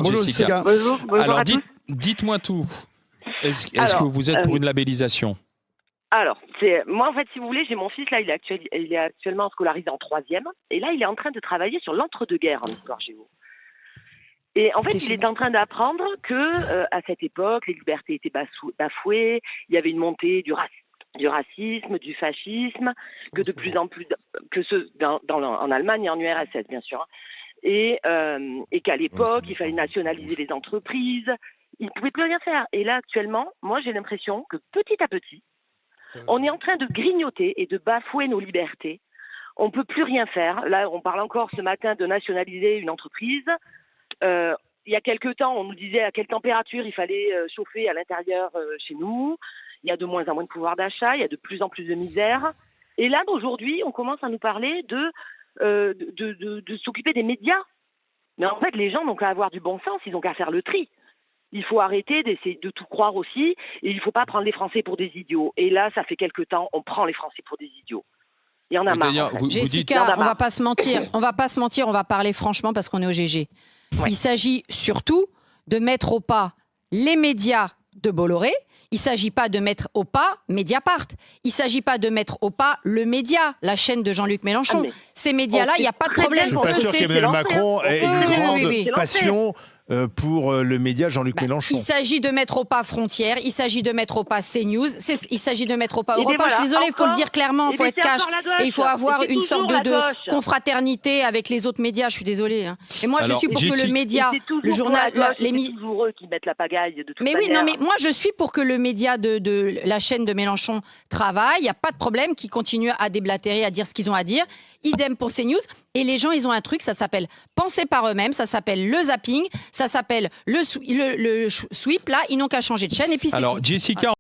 Bonjour Jessica. Bonjour Alors à tous. dites-moi tout. Est-ce que vous êtes pour une labellisation? Alors, moi en fait, si vous voulez, j'ai mon fils là, il est actuellement scolarisé en 3e, et là il est en train de travailler sur l'entre-deux-guerres en histoire géo. Et en fait, il est en train d'apprendre que à cette époque, les libertés étaient bafouées, il y avait une montée du racisme, du fascisme, que de plus en plus, en Allemagne et en URSS bien sûr, hein. Et qu'à l'époque, il fallait nationaliser les entreprises. Ils ne pouvaient plus rien faire. Et là, actuellement, moi, j'ai l'impression que petit à petit, on est en train de grignoter et de bafouer nos libertés. On ne peut plus rien faire. Là, on parle encore ce matin de nationaliser une entreprise. Il y a quelque temps, on nous disait à quelle température il fallait chauffer à l'intérieur chez nous. Il y a de moins en moins de pouvoir d'achat, il y a de plus en plus de misère. Et là, aujourd'hui, on commence à nous parler de s'occuper des médias. Mais en fait, les gens n'ont qu'à avoir du bon sens, ils n'ont qu'à faire le tri. Il faut arrêter d'essayer de tout croire aussi, et il ne faut pas prendre les Français pour des idiots. Et là, ça fait quelque temps, on prend les Français pour des idiots. Il y en a marre. En fait. Jessica, on va pas se mentir. On va parler franchement parce qu'on est au GG. Ouais. Il s'agit surtout de mettre au pas les médias de Bolloré. Il ne s'agit pas de mettre au pas Mediapart. Il ne s'agit pas de mettre au pas le média, la chaîne de Jean-Luc Mélenchon. Ces médias-là, il n'y a pas de problème. Je ne suis pas sûr qu'Emmanuel Macron ait une grande passion pour le média Jean-Luc Mélenchon. Il s'agit de mettre au pas Frontières, il s'agit de mettre au pas CNews, il s'agit de mettre au pas Europe 1. Voilà, je suis désolée, il faut le dire clairement, il faut être cash. Et il faut avoir une sorte de confraternité avec les autres médias, je suis désolée. Hein. Et moi, je suis pour que le média, le journal... C'est toujours eux qui mettent la pagaille de toute manière. Mais oui, non, mais moi, je suis pour que le média de la chaîne de Mélenchon travaille, il n'y a pas de problème, qu'ils continuent à déblatérer, à dire ce qu'ils ont à dire. Idem pour CNews. Et les gens, ils ont un truc, ça s'appelle penser par eux-mêmes, ça s'appelle le zapping, ça s'appelle le sweep. Là, ils n'ont qu'à changer de chaîne et puis c'est Alors, Jessica,